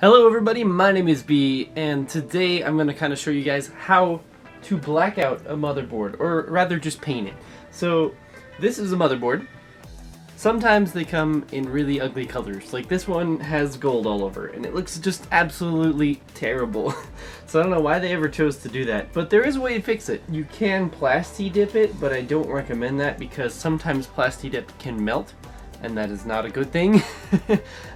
Hello everybody, my name is Bee, and today I'm going to kind of show you guys how to black out a motherboard, or rather just paint it. So this is a motherboard. Sometimes they come in really ugly colors, like this one has gold all over, and it looks just absolutely terrible. So I don't know why they ever chose to do that, but there is a way to fix it. You can plasti dip it, but I don't recommend that because sometimes plasti dip can melt, and that is not a good thing,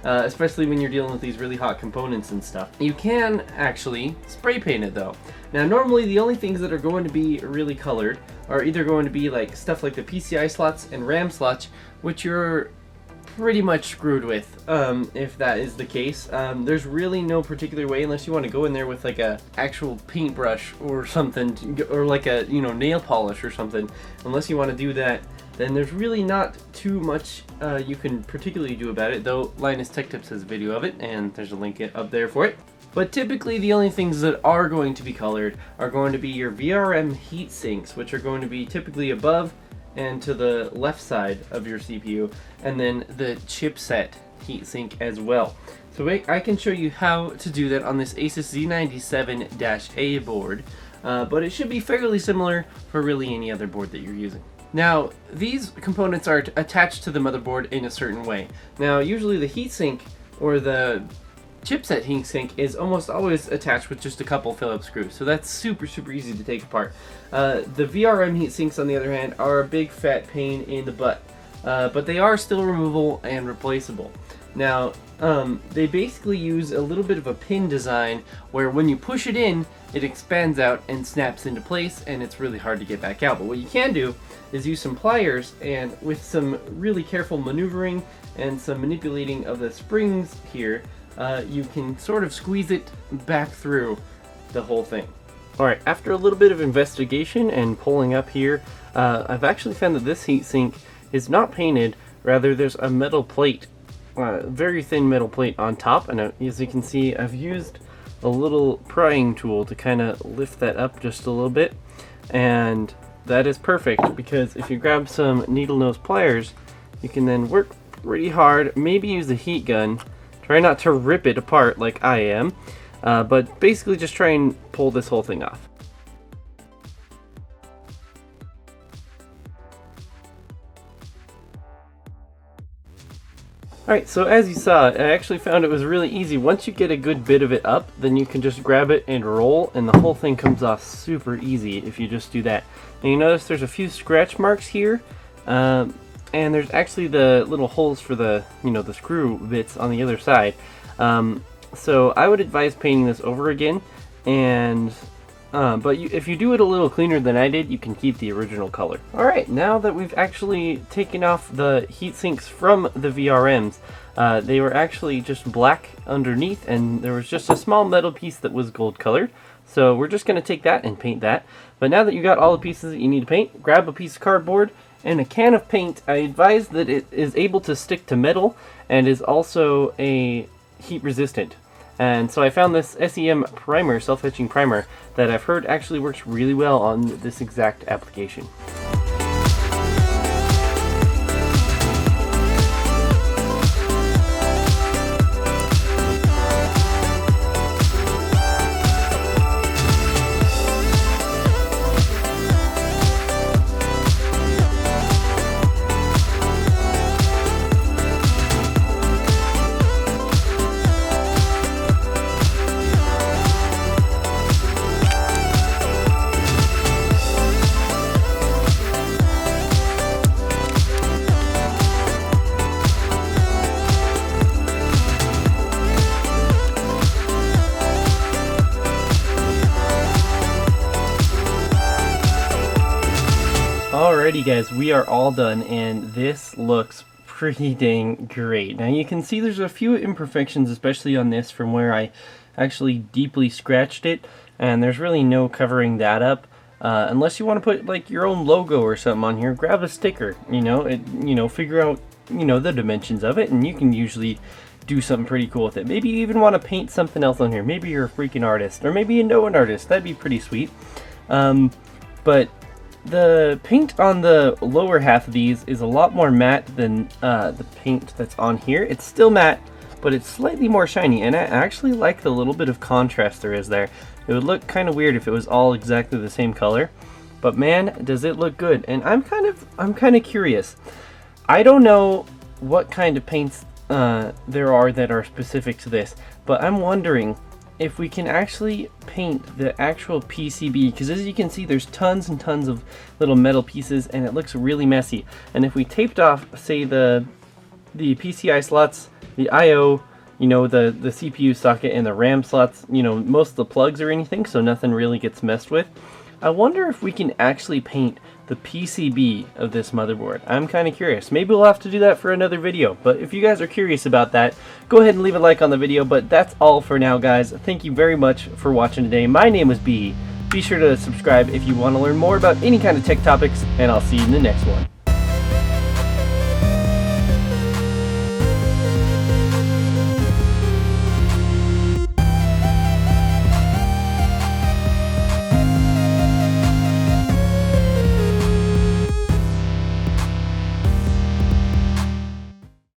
especially when you're dealing with these really hot components and stuff. You can actually spray paint it though. Now normally the only things that are going to be really colored are either going to be like stuff like the PCI slots and RAM slots, which you're pretty much screwed with if that is the case. There's really no particular way unless you want to go in there with like a actual paintbrush or something, or like a nail polish or something. Unless you want to do that, then there's really not too much you can particularly do about it, though Linus Tech Tips has a video of it, and there's a link up there for it. But typically the only things that are going to be colored are going to be your VRM heat sinks, which are going to be typically above and to the left side of your CPU, and then the chipset heatsink as well. So I can show you how to do that on this Asus Z97-A board, but it should be fairly similar for really any other board that you're using. Now, these components are attached to the motherboard in a certain way. Now, usually the heatsink or the chipset heatsink is almost always attached with just a couple Phillips screws, so that's super easy to take apart. The VRM heatsinks, on the other hand, are a big fat pain in the butt, but they are still removable and replaceable. Now, they basically use a little bit of a pin design where when you push it in, it expands out and snaps into place, and it's really hard to get back out. But what you can do is use some pliers, and with some really careful maneuvering and some manipulating of the springs here, you can sort of squeeze it back through the whole thing. Alright, after a little bit of investigation and pulling up here, I've actually found that this heatsink is not painted, rather there's a metal plate, very thin metal plate on top, and as you can see I've used a little prying tool to kind of lift that up just a little bit, and that is perfect because if you grab some needle nose pliers, you can then work pretty hard, maybe use a heat gun. Try not to rip it apart like I am, but basically just try and pull this whole thing off. Alright, so as you saw, I actually found it was really easy. Once you get a good bit of it up, then you can just grab it and roll, and the whole thing comes off super easy if you just do that. And you notice there's a few scratch marks here, and there's actually the little holes for the, the screw bits on the other side. So I would advise painting this over again, and but if you do it a little cleaner than I did, you can keep the original color. Alright, now that we've actually taken off the heat sinks from the VRMs, they were actually just black underneath, and there was just a small metal piece that was gold colored. So we're just going to take that and paint that. But now that you got all the pieces that you need to paint, grab a piece of cardboard and a can of paint. I advise that it is able to stick to metal and is also a heat resistant. And so I found this SEM primer, self-etching primer, that I've heard actually works really well on this exact application. Alrighty guys, we are all done, and this looks pretty dang great. Now you can see there's a few imperfections, especially on this from where I actually deeply scratched it, and there's really no covering that up. Unless you want to put like your own logo or something on here, grab a sticker, figure out, the dimensions of it, and you can usually do something pretty cool with it. Maybe you even want to paint something else on here. Maybe you're a freaking artist, or maybe you know an artist. That'd be pretty sweet. But the paint on the lower half of these is a lot more matte than the paint that's on here. It's still matte, but it's slightly more shiny, and I actually like the little bit of contrast there is there. It would look kind of weird if it was all exactly the same color, but man, does it look good. And I'm kind of curious. I don't know what kind of paints there are that are specific to this, but I'm wondering if we can actually paint the actual PCB, because as you can see there's tons and tons of little metal pieces and it looks really messy. And if we taped off, say, the PCI slots, the IO, you know, the CPU socket and the RAM slots, you know, most of the plugs or anything, so nothing really gets messed with, I wonder if we can actually paint the PCB of this motherboard. I'm kind of curious. Maybe we'll have to do that for another video, but if you guys are curious about that, go ahead and leave a like on the video. But that's all for now, guys. Thank you very much for watching today. My name is Beeeyeee. Be sure to subscribe if you want to learn more about any kind of tech topics, and I'll see you in the next one.